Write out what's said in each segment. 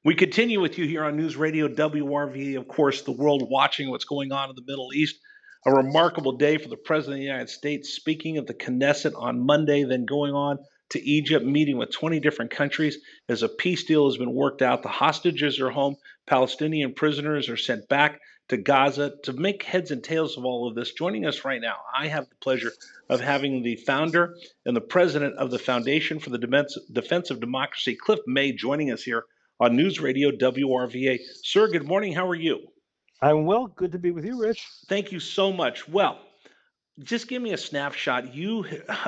We continue with you here on News Radio WRVA, of course, the world watching what's going on in the Middle East. A remarkable day for the President of the United States, speaking at the Knesset on Monday, then going on to Egypt, meeting with 20 different countries as a peace deal has been worked out. The hostages are home. Palestinian prisoners are sent back to Gaza. To make heads and tails of all of this, joining us right now, I have the pleasure of having the founder and the president of the Foundation for the Defense of Democracy, Cliff May, joining us here on News Radio WRVA. Sir, good morning. How are you? I'm well. Good to be with you, Rich. Thank you so much. Well, just give me a snapshot. You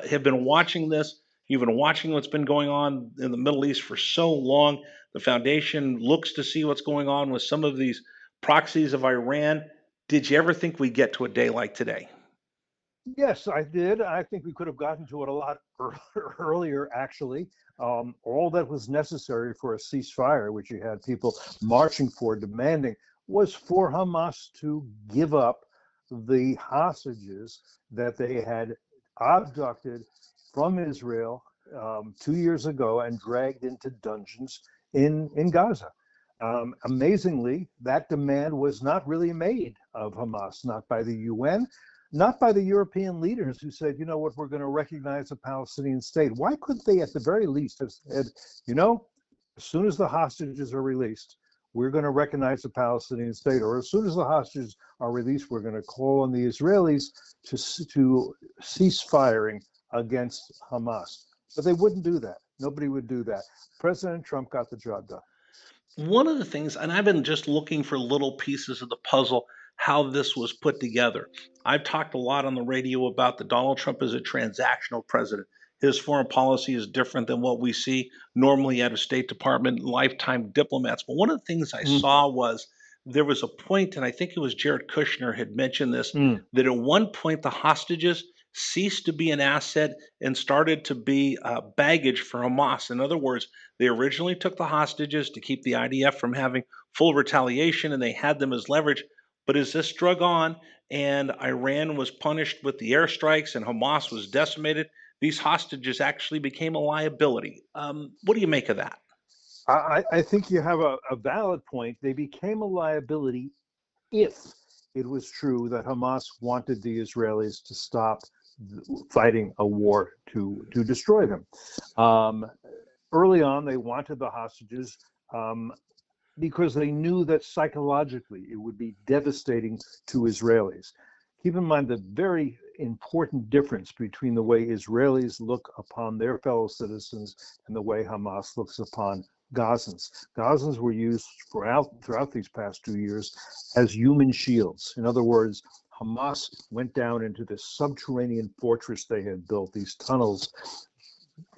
have been watching this. You've been watching what's been going on in the Middle East for so long. The foundation looks to see what's going on with some of these proxies of Iran. Did you ever think we'd get to a day like today? Yes, I did. I think we could have gotten to it a lot earlier, actually. All that was necessary for a ceasefire, which you had people marching for, demanding, was for Hamas to give up the hostages that they had abducted from Israel 2 years ago and dragged into dungeons in Gaza. Amazingly, that demand was not really made of Hamas, not by the UN, not by the European leaders who said, you know what, we're going to recognize a Palestinian state. Why couldn't they, at the very least, have said, as soon as the hostages are released, we're going to recognize the Palestinian state, or as soon as the hostages are released, we're going to call on the Israelis to cease firing against Hamas. But they wouldn't do that. Nobody would do that. President Trump got the job done. One of the things, and I've been just looking for little pieces of the puzzle, how this was put together. I've talked a lot on the radio about that Donald Trump is a transactional president. His foreign policy is different than what we see normally at a State Department, lifetime diplomats. But one of the things I saw was there was a point, and I think it was Jared Kushner had mentioned this, that at one point the hostages ceased to be an asset and started to be baggage for Hamas. In other words, they originally took the hostages to keep the IDF from having full retaliation, and they had them as leverage. But as this drug on and Iran was punished with the airstrikes and Hamas was decimated, these hostages actually became a liability. What do you make of that? I think you have a valid point. They became a liability if it was true that Hamas wanted the Israelis to stop fighting a war to destroy them. Early on, they wanted the hostages because they knew that psychologically it would be devastating to Israelis. Keep in mind the very important difference between the way Israelis look upon their fellow citizens and the way Hamas looks upon Gazans. Gazans were used throughout these past 2 years as human shields. In other words, Hamas went down into this subterranean fortress they had built, these tunnels,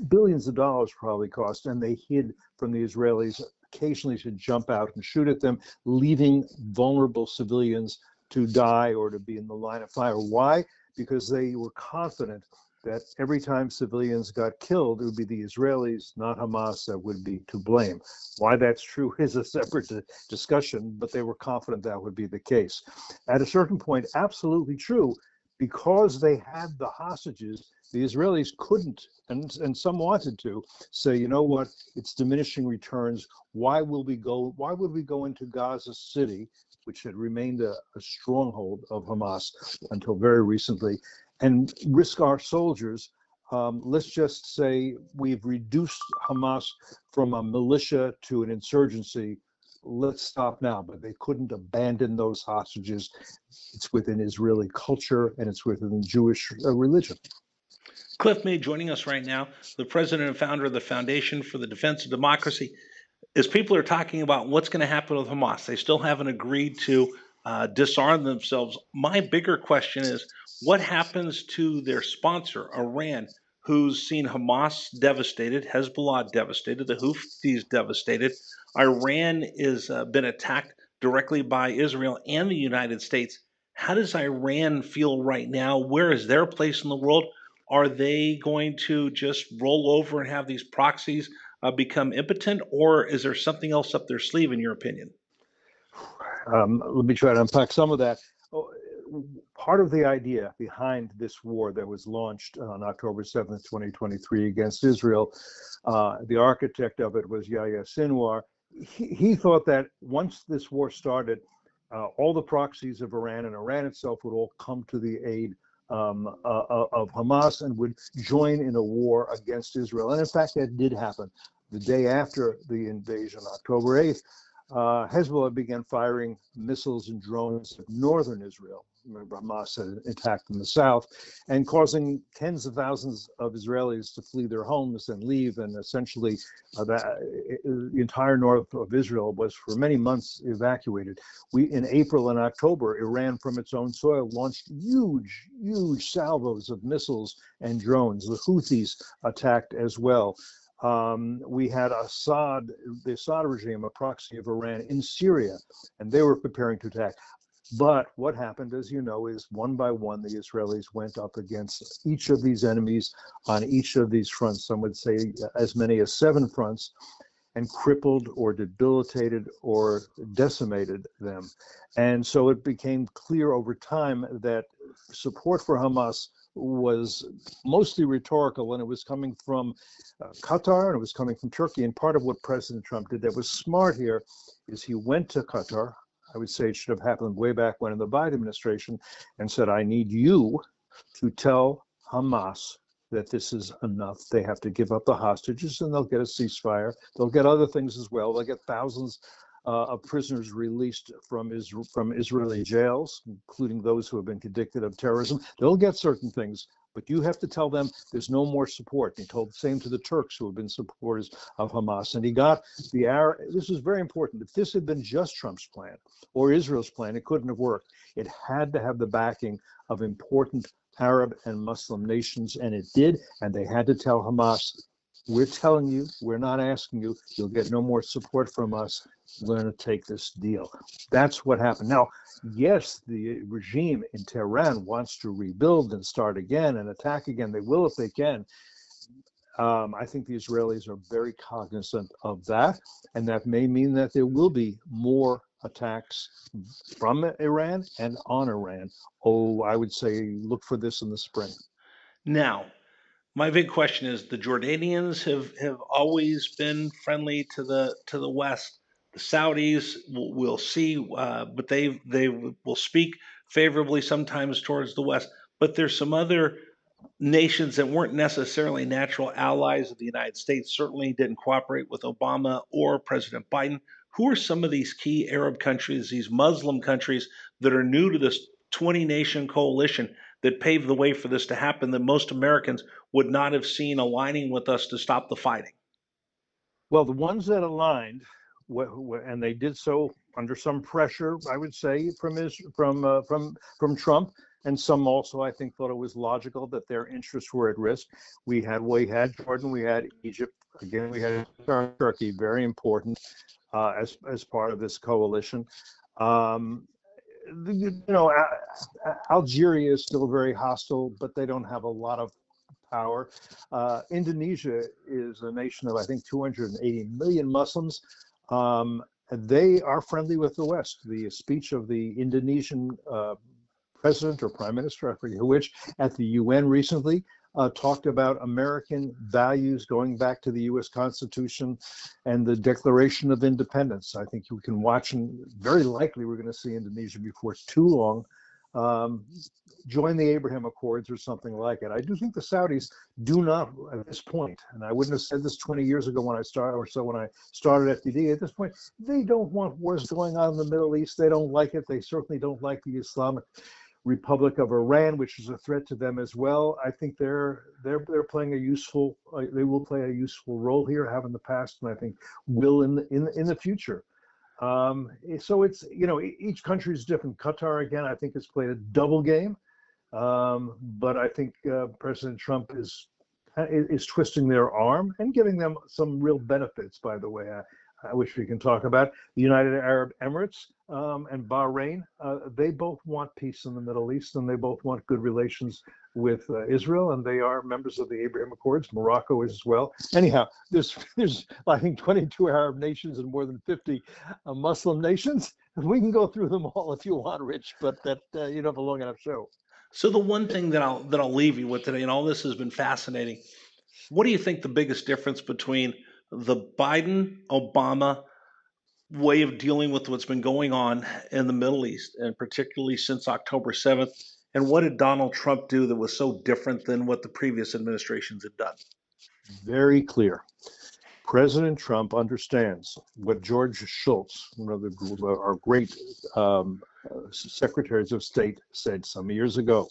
billions of dollars probably cost, and they hid from the Israelis, occasionally to jump out and shoot at them, leaving vulnerable civilians to die or to be in the line of fire. Why? Because they were confident that every time civilians got killed, it would be the Israelis, not Hamas, that would be to blame. Why that's true is a separate discussion, but they were confident that would be the case. At a certain point, absolutely true, because they had the hostages, the Israelis couldn't, and some wanted to, say, you know what, it's diminishing returns. Why would we go into Gaza City, which had remained a stronghold of Hamas until very recently, and risk our soldiers? Let's just say we've reduced Hamas from a militia to an insurgency. Let's stop now. But they couldn't abandon those hostages. It's within Israeli culture and it's within Jewish religion. Cliff May joining us right now, the president and founder of the Foundation for the Defense of Democracy. As people are talking about what's going to happen with Hamas, they still haven't agreed to disarm themselves. My bigger question is, what happens to their sponsor, Iran, who's seen Hamas devastated, Hezbollah devastated, the Houthis devastated? Iran has been attacked directly by Israel and the United States. How does Iran feel right now? Where is their place in the world? Are they going to just roll over and have these proxies become impotent, or is there something else up their sleeve, in your opinion? Let me try to unpack some of that. Part of the idea behind this war that was launched on October 7th, 2023 against Israel, the architect of it was Yahya Sinwar, he thought that once this war started, all the proxies of Iran and Iran itself would all come to the aid of Hamas and would join in a war against Israel. And in fact, that did happen. The day after the invasion, October 8th, Hezbollah began firing missiles and drones at northern Israel. Remember, Hamas had attacked in the south, and causing tens of thousands of Israelis to flee their homes and leave. And essentially, the entire north of Israel was for many months evacuated. In April and October, Iran, from its own soil, launched huge salvos of missiles and drones. The Houthis attacked as well. We had the Assad regime, a proxy of Iran in Syria, and they were preparing to attack. But what happened, as you know, is one by one, the Israelis went up against each of these enemies on each of these fronts. Some would say as many as 7 fronts, and crippled or debilitated or decimated them. And so it became clear over time that support for Hamas was mostly rhetorical, and it was coming from Qatar, and it was coming from Turkey. And part of what President Trump did that was smart here is he went to Qatar. I would say it should have happened way back when in the Biden administration, and said, I need you to tell Hamas that this is enough. They have to give up the hostages, and they'll get a ceasefire. They'll get other things as well. They'll get thousands of prisoners released from Israeli jails, including those who have been convicted of terrorism. They'll get certain things, but you have to tell them there's no more support. He told the same to the Turks, who have been supporters of Hamas. And he got the Arab. This is very important. If this had been just Trump's plan or Israel's plan, it couldn't have worked. It had to have the backing of important Arab and Muslim nations, and it did. And they had to tell Hamas, we're telling you, we're not asking you, you'll get no more support from us. We're going to take this deal. That's what happened. Now, yes, the regime in Tehran wants to rebuild and start again and attack again. They will if they can. I think the Israelis are very cognizant of that, and that may mean that there will be more attacks from Iran and on Iran. Oh, I would say look for this in the spring. Now, my big question is the Jordanians have always been friendly to the West. The Saudis, we'll see, but they will speak favorably sometimes towards the West. But there's some other nations that weren't necessarily natural allies of the United States, certainly didn't cooperate with Obama or President Biden. Who are some of these key Arab countries, these Muslim countries that are new to this 20 nation coalition that paved the way for this to happen that most Americans would not have seen aligning with us to stop the fighting? Well, the ones that aligned, and they did so under some pressure, I would say, from Trump, and some also, I think, thought it was logical that their interests were at risk. We had Jordan, we had Egypt, again, we had Turkey, very important as part of this coalition. Algeria is still very hostile, but they don't have a lot of power. Indonesia is a nation of, I think, 280 million Muslims. They are friendly with the West. The speech of the Indonesian president or prime minister, I forget which, at the UN recently talked about American values going back to the U.S. Constitution and the Declaration of Independence. I think you can watch, and very likely we're going to see Indonesia before too long join the Abraham Accords or something like it. I do think the Saudis do not, at this point, and I wouldn't have said this 20 years ago when I started FDD, at this point, they don't want wars going on in the Middle East. They don't like it. They certainly don't like the Islamic Republic of Iran, which is a threat to them as well. I think they're playing they will play a useful role here, have in the past, and I think will in the future. So it's, each country is different. Qatar, again, I think has played a double game, but I think President Trump is twisting their arm and giving them some real benefits, by the way. Which we can talk about. The United Arab Emirates and Bahrain, they both want peace in the Middle East, and they both want good relations with Israel, and they are members of the Abraham Accords. Morocco is as well. Anyhow, there's I think 22 Arab nations and more than 50 Muslim nations. We can go through them all if you want, Rich, but that you don't have a long enough show. So the one thing that I'll leave you with today, and all this has been fascinating. What do you think the biggest difference between the Biden Obama way of dealing with what's been going on in the Middle East, and particularly since October 7th? And what did Donald Trump do that was so different than what the previous administrations had done? Very clear. President Trump understands what George Shultz, one of our great secretaries of state, said some years ago,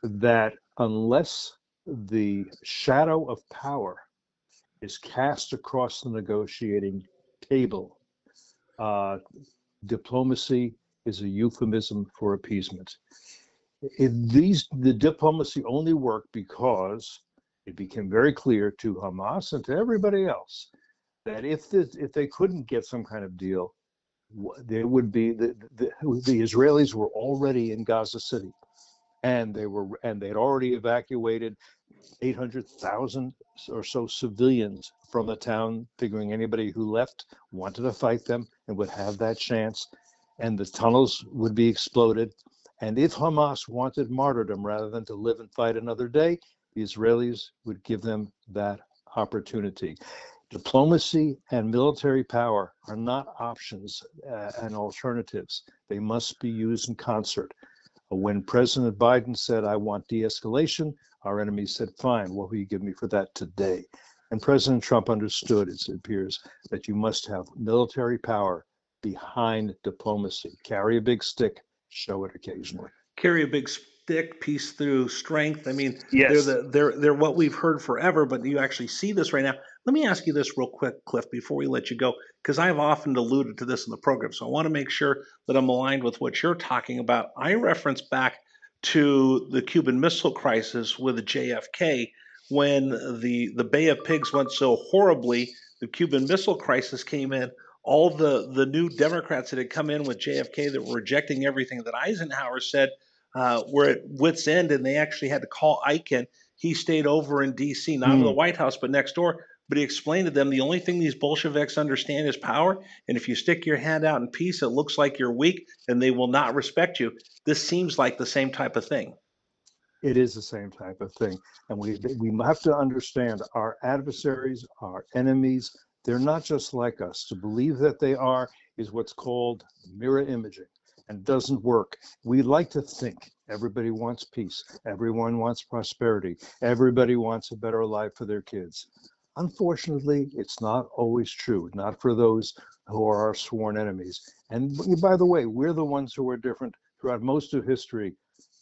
that unless the shadow of power is cast across the negotiating table, diplomacy is a euphemism for appeasement. The diplomacy only worked because it became very clear to Hamas and to everybody else that if they couldn't get some kind of deal, there would be the Israelis were already in Gaza City, and they'd already evacuated 800,000 or so civilians from the town, figuring anybody who left wanted to fight them and would have that chance, and the tunnels would be exploded. And if Hamas wanted martyrdom rather than to live and fight another day, the Israelis would give them that opportunity. Diplomacy and military power are not options and alternatives. They must be used in concert. When President Biden said, "I want de-escalation," our enemies said, "Fine, what will you give me for that today?" And President Trump understood, it appears, that you must have military power behind diplomacy. Carry a big stick, show it occasionally. Carry a big stick, peace through strength. I mean, Yes. they're what we've heard forever, but you actually see this right now. Let me ask you this real quick, Cliff, before we let you go, because I've often alluded to this in the program. So I want to make sure that I'm aligned with what you're talking about. I reference back to the Cuban Missile Crisis with JFK when the Bay of Pigs went so horribly. The Cuban Missile Crisis came in. All the new Democrats that had come in with JFK that were rejecting everything that Eisenhower said were at wits' end, and they actually had to call Ike in. He stayed over in D.C., not in the White House, but next door. But he explained to them the only thing these Bolsheviks understand is power. And if you stick your hand out in peace, it looks like you're weak and they will not respect you. This seems like the same type of thing. It is the same type of thing. And we have to understand our adversaries, our enemies, they're not just like us. To believe that they are is what's called mirror imaging, and doesn't work. We like to think everybody wants peace, everyone wants prosperity, everybody wants a better life for their kids. Unfortunately, it's not always true, not for those who are our sworn enemies. And by the way, we're the ones who are different throughout most of history.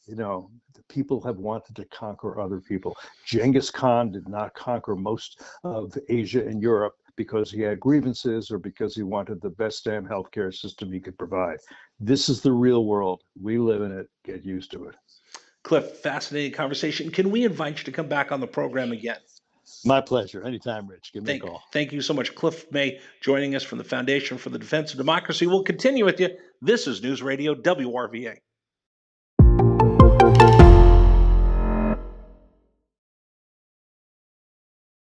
The people have wanted to conquer other people. Genghis Khan did not conquer most of Asia and Europe because he had grievances or because he wanted the best damn healthcare system he could provide. This is the real world. We live in it. Get used to it. Cliff, fascinating conversation. Can we invite you to come back on the program again? My pleasure. Anytime, Rich. Give me a call. Thank you so much. Cliff May joining us from the Foundation for the Defense of Democracy. We'll continue with you. This is News Radio WRVA.